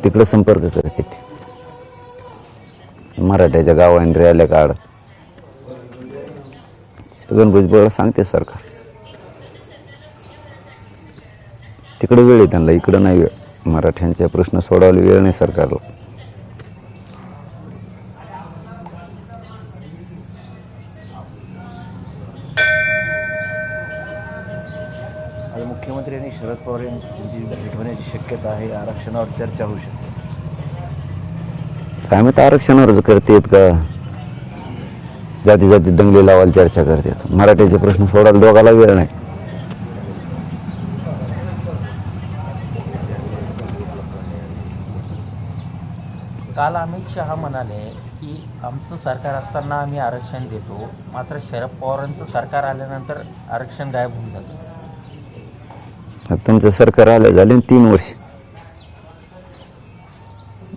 तिकडं संपर्क करते ते मराठ्याच्या गावाने रॅल्या काढ छगन भुजबळला सांगते सरकार. तिकडे वेळ आहे त्यांना, इकडं नाही वेळ. मराठ्यांचे प्रश्न सोडवायला वेळ नाही सरकारला. आज मुख्यमंत्री आणि शरद पवार यांची भेट होण्याची शक्यता आहे. आरक्षणावर चर्चा होऊ शकते. काय माहिती आरक्षणावर करतेत का जाती जाती दंगली लावायला चर्चा करतात. मराठ्याचे प्रश्न सोडायला दोघाला वेळ नाही. काल अमित शहा म्हणाले की आमचं सरकार असताना आम्ही आरक्षण देतो, मात्र शरद पवारांचं सरकार आल्यानंतर आरक्षण गायब होऊन जातं. तुमचं सरकार आलं झाले 3 वर्ष.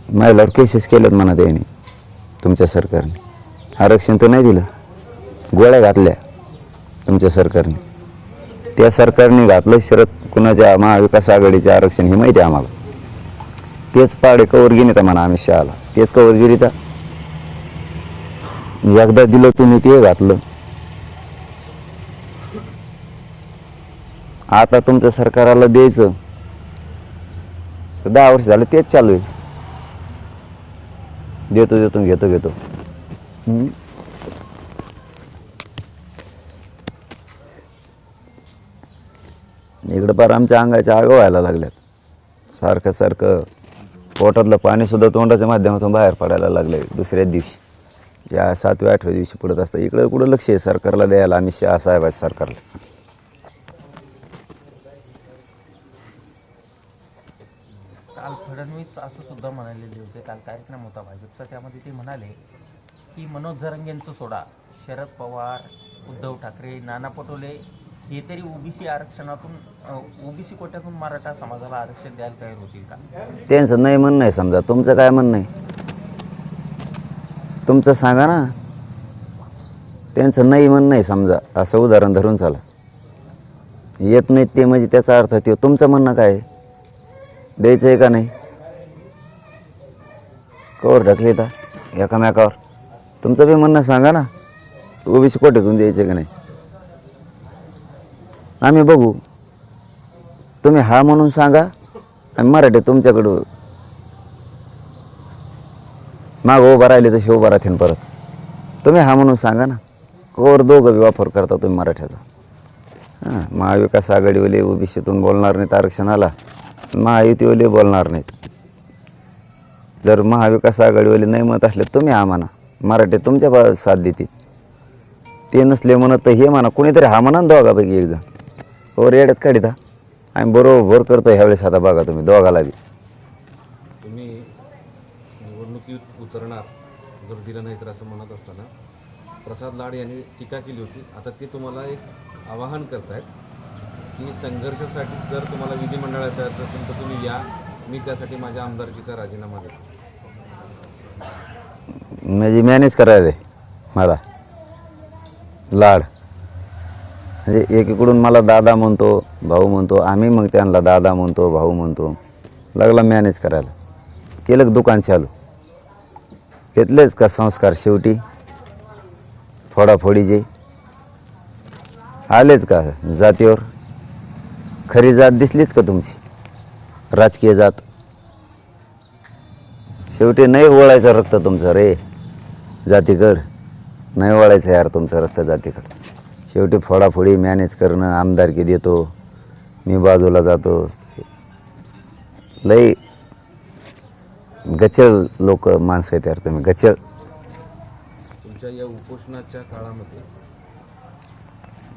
महिलावर केसेस केल्यात म्हणा त्यांनी. तुमच्या सरकारने आरक्षण तर नाही दिलं, गोळ्या घातल्या तुमच्या सरकारने. त्या सरकारने घातलं शरद कुणाच्या महाविकास आघाडीचे आरक्षण हे माहिती आहे आम्हाला. तेच पाडे कवर गिनीत म्हणा अमित शहाला, तेच कवर गिरीता. एकदा दिलं तुम्ही ते घातलं. आता तुमच्या सरकाराला द्यायचं तर 10 वर्ष झालं तेच चालू आहे. देतो देतो घेतो घेतो. इकडं पार आमच्या अंगाच्या आग व्हायला लागल्यात. सारखं सारखं पोटातलं पाणीसुद्धा तोंडाच्या माध्यमातून बाहेर पडायला लागलं दुसऱ्याच दिवशी. या 7व्या 8व्या दिवशी पडत असतं. इकडं कुठं लक्ष आहे सरकारला द्यायला, अमित शहा साहेबाच्या सरकारला. काल फडणवीस असं सुद्धा म्हणालेले होते, काल कार्यक्रम होता भाजपचा, त्यामध्ये ते म्हणाले की मनोज जरांगेंचं सोडा, शरद पवार, उद्धव ठाकरे, नाना पटोले हे तरी ओबीसी आरक्षणातून ओबीसी कोट्यातून मराठा समाजाला आरक्षण द्यायला तयार होतील का? त्यांचं नाही म्हणणं आहे. समजा तुमचं काय म्हणणं आहे तुमचं सांगा ना. त्यांचं नाही म्हणणं आहे समजा, असं उदाहरण धरून चाला. येत नाहीत ते म्हणजे त्याचा अर्थ ते तुमचं म्हणणं काय आहे? द्यायचं आहे का नाही? कवर ढकले तर एकामेकावर. तुमचं बी म्हणणं सांगा ना. ओबीसी कोट्यातून द्यायचं का नाही? आम्ही बघू. तुम्ही हा म्हणून सांगा आणि मराठी तुमच्याकडं मागं उभा राहिले तसे उभा राहतील परत. तुम्ही हा म्हणून सांगा ना. कवर दोघं बी वापर करता तुम्ही मराठ्याचा. हां, महाविकास आघाडीवाले ओबीसीतून बोलणार नाहीत आरक्षणाला, महायुतीवाले बोलणार नाहीत. जर महाविकास आघाडीवाले नाही म्हणत असले तुम्ही हा म्हणा, मराठी तुमच्या साथ देतील. ते नसले म्हणत तर हे म्हणा, कुणीतरी हा म्हणा दोघापैकी एक जण. कवर येड्यात काढिता. आम्ही बरोबर करतो ह्यावेळेस. आता बघा तुम्ही दोघाला बी. तुम्ही निवडणुकीत उतरणार जर दिलं नाही तर असं म्हणत असताना प्रसाद लाड यांनी टीका केली होती. आता ते तुम्हाला एक आवाहन करतायत की संघर्षासाठी जर तुम्हाला विधिमंडळात जायचं असेल तर तुम्ही या, मी त्यासाठी माझ्या आमदारकीचा राजीनामा देतो. म्हणजे मॅनेज करायला मला लाड. म्हणजे एकीकडून मला दादा म्हणतो, भाऊ म्हणतो. आम्ही मग त्यांना दादा म्हणतो, भाऊ म्हणतो. लागला मॅनेज करायला. केलं दुकान चालू. घेतलेच का संस्कार शेवटी फोडाफोडीचे आलेच का जातीवर? खरी जात दिसलीच का तुमची राजकीय जात? शेवटी नाही वळायचं रक्त तुमचं रे जातीकडं. नाही वळायचं यार तुमचं रक्त जातीकडं. शेवटी फोडाफोडी मॅनेज करणं. आमदारकी देतो, मी बाजूला जातो. लई गचळ लोक माणसं आहेत यार तुम्ही, गचळ. तुमच्या या उपोषणाच्या काळामध्ये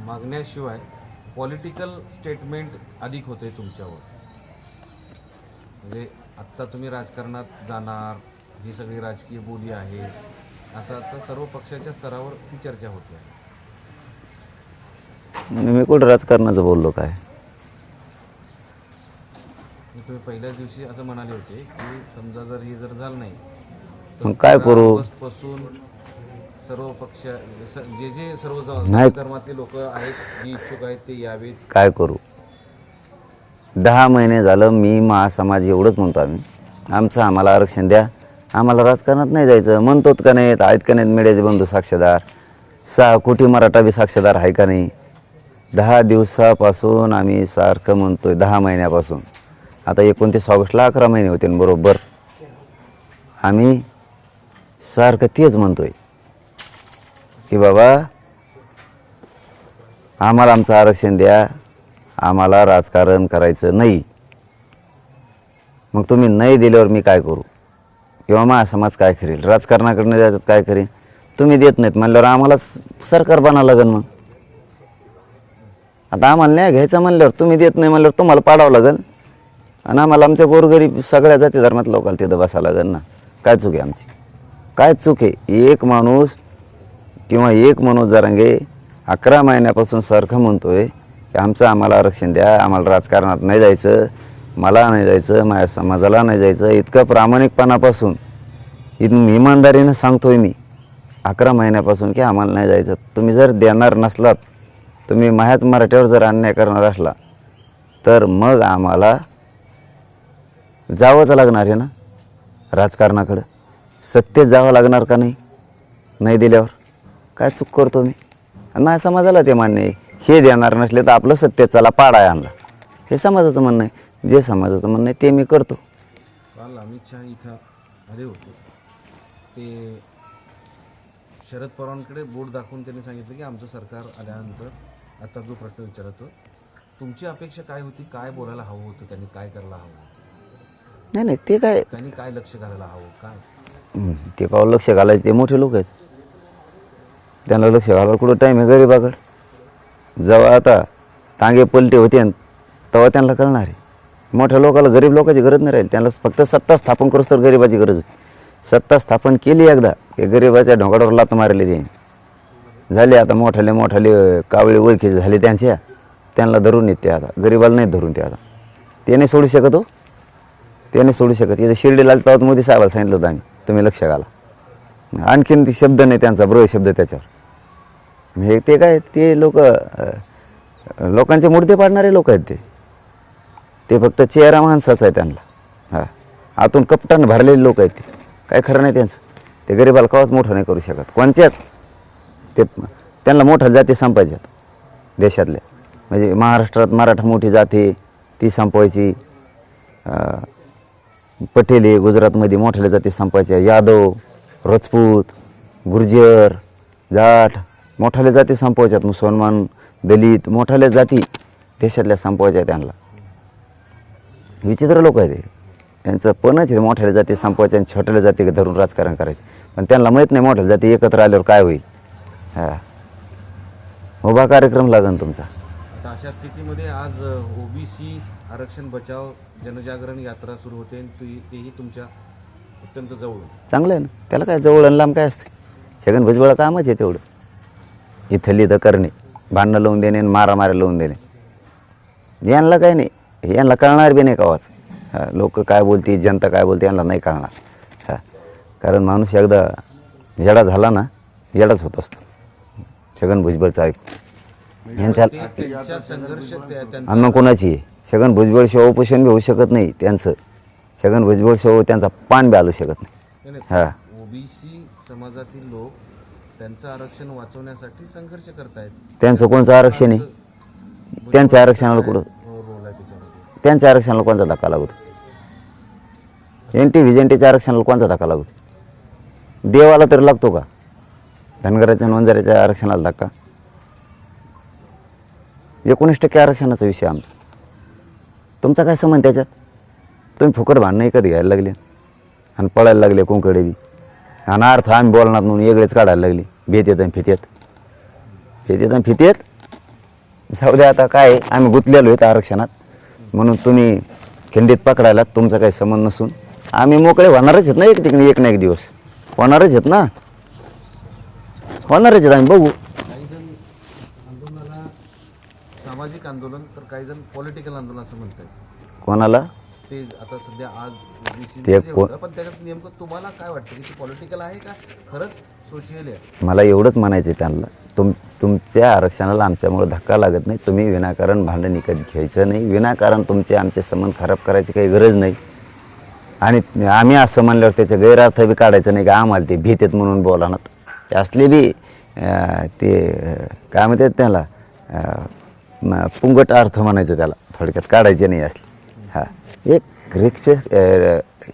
मागण्याशिवाय पॉलिटिकल स्टेटमेंट अधिक होते तुमच्यावर. म्हणजे आत्ता तुम्ही राजकारणात जाणार, ही सगळी राजकीय बोली आहे असं आता सर्व पक्षाच्या स्तरावर ती चर्चा होते. मी कुठं राजकारणाचं बोललो काय? तुम्ही पहिल्याच दिवशी असं म्हणाले होते की समजा जर हे जर झालं नाही मग काय करू? पासून सर्व पक्ष जे सर्व नाही. धर्मातले लोक आहेत जी इच्छुक आहेत ते यावेत. काय करू? 10 महिने झालं मी महासमाज एवढंच म्हणतो आम्ही. आमचं आम्हाला आरक्षण द्या, आम्हाला राजकारणात नाही जायचं. म्हणतोत का नाहीत, आहेत का नाहीत मीडियाचे बंधू साक्षीदार, 6 कोटी मराठा बी साक्षीदार आहे का नाही. 10 दिवसापासून आम्ही सारखं म्हणतोय, 10 महिन्यापासून. आता 29 ऑगस्टला 11 महिने होते न बरोबर. आम्ही सारखं तेच म्हणतोय की बाबा आम्हाला आमचं आरक्षण द्या, आम्हाला राजकारण करायचं नाही. मग तुम्ही नाही दिल्यावर मी काय करू, किंवा माझा समाज काय करेल, राजकारणाकडनं जायचं काय करेल. तुम्ही देत नाहीत म्हणल्यावर आम्हाला सरकार बनावं लागेल. मग आता आम्हाला न्याय घ्यायचा म्हणल्यावर तुम्ही देत नाही म्हणल्यावर तुम्हाला पाडावं लागेल, आणि आम्हाला आमच्या गोरगरीब सगळ्या जाती धर्मात लोकांना तिथं बसावं लागेल ना. काय चूक आहे आमची, काय चूक आहे. एक माणूस किंवा एक मनोज जरांगे 11 महिन्यापासून सारखं म्हणतोय की आमचं आम्हाला आरक्षण द्या, आम्हाला राजकारणात नाही जायचं, मला नाही जायचं, माझ्या समाजाला नाही जायचं. इतकं प्रामाणिकपणापासून इमानदारीनं सांगतोय मी 11 महिन्यापासून की आम्हाला नाही जायचं. तुम्ही जर देणार नसलात, तुम्ही माझ्याच मराठ्यावर जर अन्याय करणार असला, तर मग आम्हाला जावंच लागणार आहे ना राजकारणाकडं. सत्तेत जावं लागणार का नाही, नाही दिल्यावर. काय चूक करतो मी, आणि माझ्या समाजाला ते मान्य आहे. हे देणार नसले तर आपलं सत्तेत चला पाडाय आणला, हे समाजाचं म्हणणं आहे. जे समाजाचं म्हणणं आहे ते मी करतो. काल अमित शहा इथं आले होते, ते शरद पवारांकडे बोट दाखवून त्यांनी सांगितलं की आमचं सरकार आल्यानंतर आता जो प्रश्न विचारतो, तुमची अपेक्षा काय होती, काय बोलायला हवं होतं, त्यांनी काय करायला हवं, नाही ते काय, त्यांनी काय लक्ष घालायला हवं, काय ते का लक्ष घालायचे, ते मोठे लोक आहेत. त्यांना लक्ष घालायला कुठं टाईम आहे गरीबाकडं. जेव्हा आता तांगे पलटे होते तेव्हा त्यांना कळणार आहे. मोठ्या लोकाला गरीब लोकांची गरज नाही राहील, त्यांना फक्त सत्ता स्थापन करूच तर गरीबाची गरज होती. सत्ता स्थापन केली एकदा की गरीबाच्या ढोंगाडावर लात मारली ते झाले. आता मोठाले कावळे ओळखीचे झाले त्यांच्या, त्यांना धरून येते. आता गरीबाला नाही धरून ते, आता ते नाही सोडू शकत. हो, ते नाही सोडू शकत. इथं शिर्डीला तेव्हाच मोदी साहेबाला सांगितलं होतं आम्ही, तुम्ही लक्ष घाला. आणखीन ती शब्द नाही त्यांचा, ब्र शब्द त्याच्यावर. हे ते काय, ते लोकांचे मुडदे पाडणारे लोक आहेत ते फक्त चेहरा माणसाचा आहे त्यांना. हां, आतून कपटानं भरलेले लोक आहेत ते. काय खरं नाही त्यांचं. ते गरीबाला कवाच मोठं नाही करू शकत कोणत्याच. ते त्यांना मोठ्या जाती संपायच्यात देशातल्या. म्हणजे महाराष्ट्रात मराठा मोठी जाती ती संपवायची. पटेली गुजरातमध्ये मोठ्या जाती संपायच्या. यादव, राजपूत, गुर्जर, जाट मोठाल्या जाती संपवायच्यात. मुसलमान, दलित मोठाल्या जाती देशातल्या संपवायच्या त्यांना. विचित्र लोक आहेत ते. त्यांचं पणच आहे मोठ्या जाती संपवायच्या आणि छोट्याल्या जाती धरून राजकारण करायचे. पण त्यांना माहीत नाही मोठ्या जाती एकत्र आल्यावर काय होईल. हां, उभा कार्यक्रम लागेल तुमचा. आता अशा स्थितीमध्ये आज ओबीसी आरक्षण बचाव जनजागरण यात्रा सुरू होते, आणि तेही तुमच्या अत्यंत जवळ. चांगलं आहे ना, त्याला काय जवळ आणि लांब काय असते. छगन भुजबळ कामच आहे तेवढं. इथली तर करणे, भांडणं लावून देणे आणि मारामारी लावून देणे. यांना काय नाही, यांना कळणार बी नाही कावाच. हां, लोक काय बोलते, जनता काय बोलते यांना नाही कळणार. हां, कारण माणूस एकदा येडा झाला ना, येडाच होत असतो. छगन भुजबळचा यांच्या त्यांच्या संघर्ष आणि मग कोणाची आहे. छगन भुजबळ शिवाय उपोषण बी होऊ शकत नाही त्यांचं. छगन भुजबळ शिवाय त्यांचा पान बी आलू शकत नाही. हां, ओबीसी समाजातील लोक त्यांचं आरक्षण वाचवण्यासाठी संघर्ष करतायत. त्यांचं कोणचं आरक्षण आहे. त्यांच्या आरक्षणाला कुठं, रोल आहे त्याच्यामध्ये. त्यांच्या आरक्षणाला कोणता धक्का लागतो. NT व्हिजेंटीच्या आरक्षणाला कोणता धक्का लागतो. देवाला तरी लागतो का धनगराच्या आणि वंजाऱ्याच्या आरक्षणाला धक्का. 19% आरक्षणाचा विषय आमचा. तुमचा काय संबंध त्याच्यात. तुम्ही फुकट भांडणं कधी घ्यायला लागले आणि पळायला लागले कोंकडे बी. आणि अर्थ आम्ही बोलणार म्हणून वेगळेच काढायला लागले. भेत येत आणि फितेत जाऊ द्या. आता काय आम्ही गुंतलेलो आहेत आरक्षणात म्हणून तुम्ही खिंडीत पकडायला तुमचा काही संबंध नसून आम्ही मोकळे होणारच आहेत ना. एक ठिकाणी एक ना एक दिवस होणारच आहेत ना, होणारच आहेत. आम्ही बघू. काही जण आंदोलनाला सामाजिक आंदोलन, तर काही जण पॉलिटिकल आंदोलन असं म्हणतात. कोणाला ते आता सध्या आज OBC ते मध्ये होतं, पण त्याच्यात नेमकं तुम्हाला काय वाटतं की ते पॉलिटिकल आहे का खरंच सोशियल आहे. मला एवढंच म्हणायचं आहे त्यांना, तुमच्या आरक्षणाला आमच्यामुळे धक्का लागत नाही. तुम्ही विनाकारण भांडण विकत घ्यायचं नाही. विनाकारण तुमचे आमचे संबंध खराब करायची काही गरज नाही. आणि आम्ही असं म्हणल्यावर त्याचा गैरअर्थ बी काढायचा नाही का आम्हाला ते भीतेत म्हणून बोलानात. ते असले बी ते काय म्हणतात त्याला पुंगट अर्थ म्हणायचं त्याला, थोडक्यात काढायचे नाही असले. हां, एक रिस्पेक्ट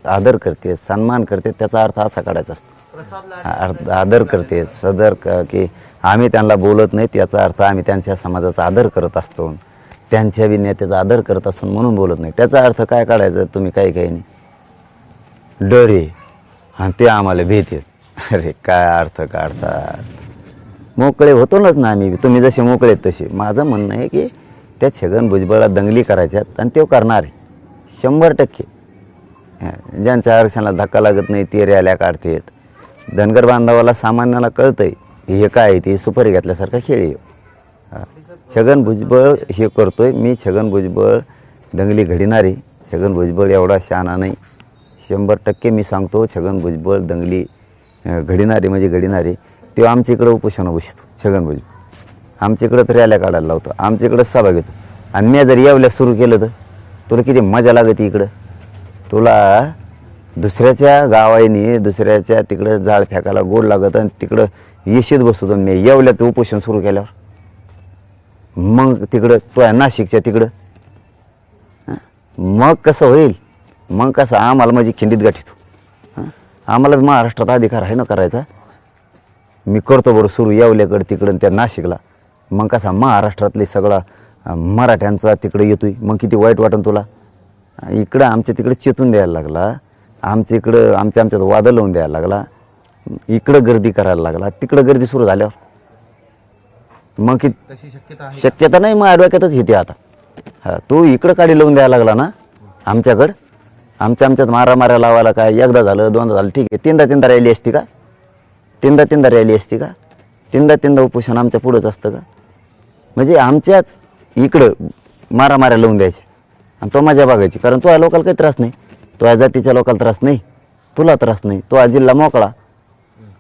आदर करते, सन्मान करते, त्याचा अर्थ असा काढायचा असतो. आदर करते सदर की आम्ही त्यांना बोलत नाही, त्याचा अर्थ आम्ही त्यांच्या समाजाचा आदर करत असतो, त्यांच्या बी नेत्याचा आदर करत असतो म्हणून बोलत नाही. त्याचा अर्थ काय काढायचा तुम्ही काही नाही, डर आहे आणि ते आम्हाला भीत आहेत. अरे काय अर्थ काढतात. मोकळे होतोच ना आम्ही, तुम्ही जसे मोकळे आहेत तसे. माझं म्हणणं आहे की त्या छगन भुजबळला दंगली करायच्यात आणि तो करणार आहे 100%. ज्यांच्या आरक्षणाला धक्का लागत नाही ते रॅल्या काढतात. धनगर बांधवाला सामान्याला कळतं आहे हे काय आहे, ते सुपारी घेतल्यासारखा खेळ आहे. छगन भुजबळ हे करतोय. मी छगन भुजबळ दंगली घडणारी, छगन भुजबळ एवढा शहाणा नाही. 100% मी सांगतो, छगन भुजबळ दंगली घडणारी म्हणजे घडणारी. तो आमच्या इकडं उपोषण बसतो छगन भुजबळ, आमच्या इकडं तर रॅल्या काढायला लावतो, आमच्या इकडं सभा घेतो. आणि मी जर येवल्या सुरू केलं तर तुला किती मजा लागते इकडं. तुला दुसऱ्याच्या गावाने दुसऱ्याच्या तिकडं जाळ फेकायला गोड लागत आणि तिकडं येशीत बसतो मी येवल्यात उपोषण सुरू केल्यावर. मग तिकडं तो आहे नाशिकच्या तिकडं, मग कसं होईल. मग कसं आम्हाला माझी खिंडीत गाठीतो. आम्हाला महाराष्ट्रात अधिकार आहे ना करायचा. मी करतो बरं सुरू येवल्याकडं तिकडं त्या नाशिकला. मग कसा महाराष्ट्रातले सगळा मराठ्यांचा तिकडे येतोय. मग किती वाईट वाटन तुला. इकडं आमच्या तिकडे चेतून द्यायला लागला, आमच्या इकडं आमच्यात वादळ लावून द्यायला लागला, इकडं गर्दी करायला लागला, तिकडं गर्दी सुरू झाल्यावर मग की तशी शक्यता नाही. मग ॲडव्होकेटच घेते आता. हां, तू इकडं काढी लावून द्यायला लागला ना आमच्याकडं. आमच्यात मारामाऱ्या लावायला काय एकदा झालं दोनदा झालं ठीक आहे. तीनदा रॅली असती का? तीनदा रॅली असती का? तीनदा उपोषण आमच्या पुढंच असतं का? म्हणजे आमच्याच इकडं मारामाऱ्या लावून द्यायच्या आणि तो मजा बघायची. कारण तो लोकाला काही त्रास नाही, तो या जातीच्या लोकाला त्रास नाही, तुला त्रास नाही, तो जिल्हा मोकळा.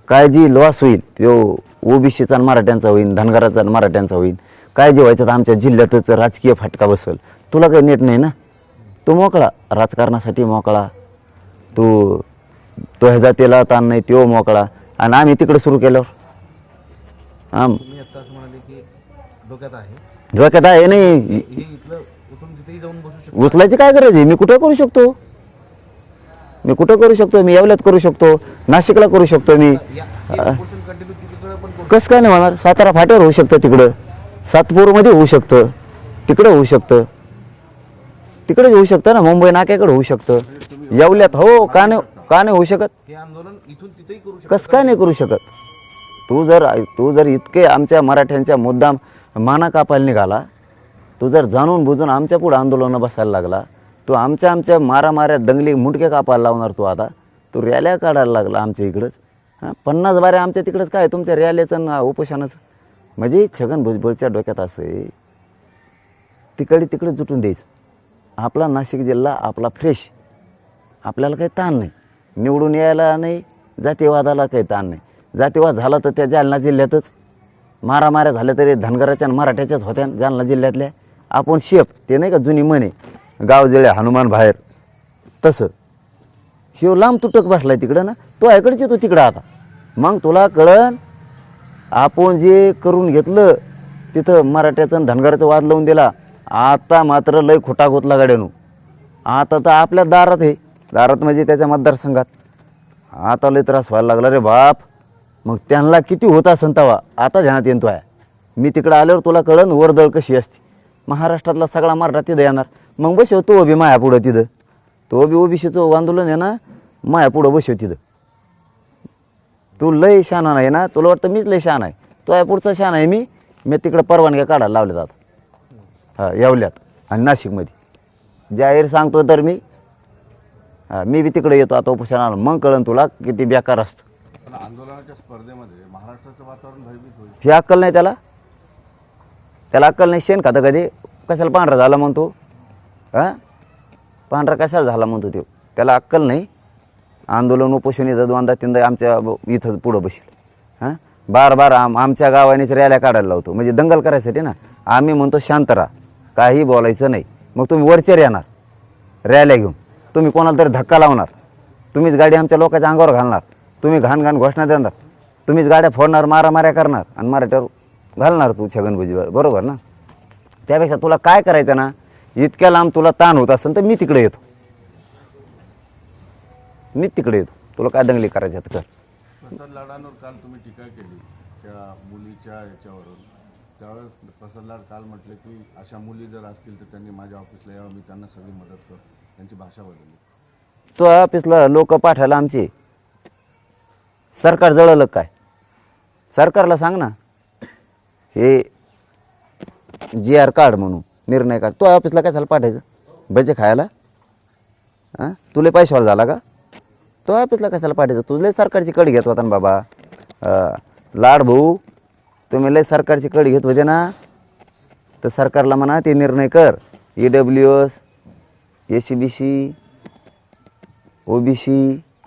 काय जी लॉस होईल तो ओबीसीचा आणि मराठ्यांचा होईल, धनगराचा आणि मराठ्यांचा होईल. काय जे व्हायचं तर आमच्या जिल्ह्यातच राजकीय फटका बसेल. तुला काही नेट नाही ना, तो मोकळा राजकारणासाठी मोकळा. तो ह्या जातीला ताण नाही, तो मोकळा. आणि आम्ही तिकडे सुरू केल्यावर तुम्ही आता असं म्हणाले की डोक्यात आहे, डोक्यात आहे नाही. हे इथलं उठून तिथेही जाऊन बसू शकतो. उचलायची काय गरज आहे. मी कुठं करू शकतो, मी येवल्यात करू शकतो, नाशिकला करू शकतो. मी कंटिन्यू तिकडे पण करू. कसं काय नाही होणार. सातारा फाट्यावर होऊ शकतं, तिकडं सातपूरमध्ये होऊ शकतं, तिकडं होऊ शकतं, तिकडे होऊ शकतं ना, मुंबई नाक्याकडे होऊ शकतं. येवल्यात हो का नाही होऊ शकत. हे आंदोलन इथून तिथेही करू शकतो. कसं काय नाही करू शकत. तू जर इतके आमच्या मराठ्यांच्या मुद्दाम माना कापायला निघाला, तू जर जाणून बुजून आमच्या पुढं आंदोलनं बसायला लागला, तू आमच्या मारामाऱ्या दंगली मुंडके कापायला लावणार. तू रॅल्या काढायला लागला आमच्या इकडंच. 50 बाऱ्या आमच्या तिकडंच काय तुमच्या रॅल्याचं ना उपोषणाचं. म्हणजे छगन भुजबळच्या डोक्यात असं आहे, तिकडे जुटून द्यायचं. आपला नाशिक जिल्हा आपला फ्रेश, आपल्याला काही ताण नाही, निवडून यायला नाही, जातीवादाला काही ताण नाही. जातीवाद झाला तर त्या जालना जिल्ह्यातच, मारामाऱ्या झाल्या तरी धनगराच्या आणि मराठ्याच्याच होत्या जालना जिल्ह्यातल्या. आपण शेप ते नाही का जुनी म्हणे, गाव जळे हनुमान बाहेर, तसं ह्यो लांब तुटक बसलाय तिकडं ना, तो ऐकडच येतो तिकडं. आता मग तुला कळन आपण जे करून घेतलं तिथं मराठ्याचं आणि धनगराचं वाद लावून दिला. आता मात्र लय खोटा गोतला गाड्यानो. आता तर आपल्या दारात आहे, दारात म्हणजे त्याच्या मतदारसंघात. आता लय त्रास व्हायला लागला रे बाप. मग त्यांना किती होत असेल तवा आता ध्यानात येतो आहे. मी तिकडं आल्यावर तुला कळन वर्दळ कशी असते. महाराष्ट्रातला सगळा मराठा तिथं येणार. मग बसव तो बी माया पुढं तिथं, तो बी ओबीसीचं आंदोलन आहे ना, माया पुढं बसव तिथं. तू लय शहाणा नाही ना, तुला वाटतं मीच लय शहाणा आहे. तो या पुढचा शहाणा आहे मी तिकडं परवानग्या काढायला लावल्यात आता. हां, येवल्यात आणि नाशिकमध्ये जाहीर सांगतो तर मी बी तिकडे येतो आता उपोषणाला. मग कळन तुला किती बेकार असतं. आंदोलनाच्या स्पर्धेमध्ये महाराष्ट्राचं वातावरण भयभीत होईल. ही अक्कल नाही त्याला अक्कल नाही. शेण खातं कधी कशाला पांढरा झाला म्हणतो. हां, पांढरा कशाला झाला म्हणतो तो, त्याला अक्कल नाही. आंदोलन उपोषण इथं 2-3 आमच्या इथं पुढं बसेल. हां, बार आमच्या गावानेच रॅल्या काढायला लावतो, म्हणजे दंगल करायसाठी ना. आम्ही म्हणतो शांत राहा, काही बोलायचं नाही. मग तुम्ही वरचेर येणार रॅल्या घेऊन, तुम्ही कोणाला तरी धक्का लावणार, तुम्हीच गाडी आमच्या लोकांच्या अंगावर घालणार, तुम्ही घाण घाण घोषणा देणार, तुम्हीच गाड्या फोडणार, मारामाऱ्या करणार आणि मराठ्यावर घालणार तू छगन भुजबळ, बरोबर ना? त्यापेक्षा तुला काय करायचं ना, इतक्या लांब तुला ताण होत असेल तर मी तिकडे येतो, तुला काय दंगली करायच्या कर. प्रसाद लाडांवर काल तुम्ही टीका केली त्या मुलीच्या याच्यावरून. त्यावेळेस प्रसाद लाड काल म्हटले की अशा मुली जर असतील तर त्यांनी माझ्या ऑफिसला यावं, मी त्यांना सगळी मदत करतो. त्यांची भाषा बदलली. तो ऑफिसला लोक पाठवायला आमचे सरकार जळलं काय? सरकारला सांग ना, हे GR काढ म्हणून निर्णय काढ. तो ऑफिसला कशाला पाठायचं? भजे खायला? हां, तुला पैशावाला झाला का? तो ऑफिसला कशाला पाठायचं? तू लय सरकारची कडी घेत होता ना बाबा. लाड भाऊ, तुम्ही लय सरकारची कडी घेत होते ना, तर सरकारला म्हणा ते निर्णय कर. EWS, SCBC, OBC,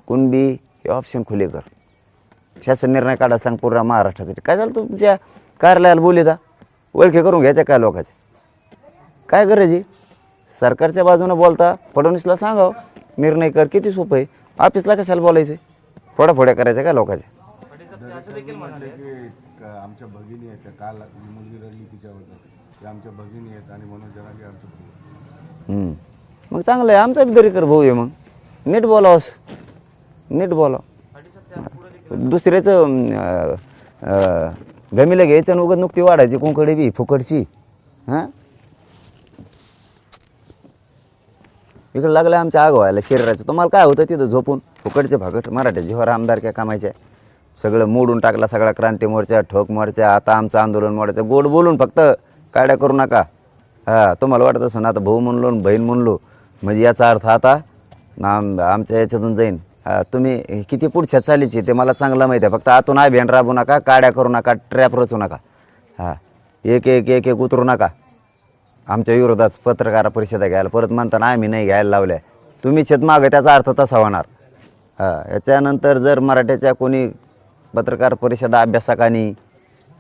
कुणबी हे ऑप्शन खुले कर. शासन निर्णय काढा, सांग पूर्ण महाराष्ट्रासाठी. काय झालं तुमच्या कार्यालयाला बोलिता ओळखी करून घ्यायच्या काय लोकांचे? काय गरज आहे? सरकारच्या बाजूनं बोलता फडणवीसला सांगावं निर्णय कर. किती सोपं आहे. ऑफिसला कशाला बोलायचं? फोड्या करायच्या काय लोकांच्या? म्हटले की आमच्या भगिनी आहेत, त्या काल मुलगी रडली तिच्याबद्दल, ते आमच्या भगिनी आहेत आणि मनोज जरांगे आमच्या भाऊ. मग चांगलं आहे, आमचा बी दरेकर भाऊ आहे. मग नीट बोलावंस, नीट बोलावं. दुसऱ्याचं गमीला घ्यायचं आणि उगाच नुकती वाढायची कोंकडे बी फुकटची. हां, इकडं लागलं आमच्या आग व्हायला शरीराचं. तुम्हाला काय होतं तिथं झोपून? फुकटचे भाकट मराठ्या जीवावर आमदार काय कामायचे? सगळं मोडून टाकला, सगळा क्रांती मोर्चा, ठोक मोर्चा, आता आमचं आंदोलन मोडायचं. गोड बोलून फक्त काड्या करू नका. हां, तुम्हाला वाटत असं ना आता भाऊ म्हणलो आणि बहीण म्हणलो म्हणजे याचा अर्थ आता आमच्या याच्यातून जाईन. तुम्ही किती पुढच्या चालीचे ते मला चांगलं माहिती आहे. फक्त आतून भेंड राबू नका, काड्या करू नका, ट्रॅप रचू नका. हां, एक उतरू नका. आमच्या विरोधात पत्रकार परिषदा घ्यायला परत म्हणताना आम्ही नाही घ्यायला लावल्या. तुम्ही छेद मागं, त्याचा अर्थ तसा होणार. हां, याच्यानंतर जर मराठ्याच्या कोणी पत्रकार परिषदा अभ्यासकांनी,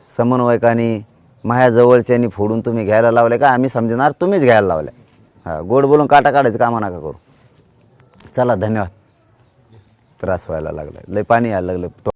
समन्वयकांनी, माझ्याजवळच्यांनी फोडून तुम्ही घ्यायला लावले का, आम्ही समजणार तुम्हीच घ्यायला लावल्या. हां, गोड बोलून काटा काढायचं कामं नका करू. चला, धन्यवाद. त्रास व्हायला लागला, लय पाणी यायला लागलं.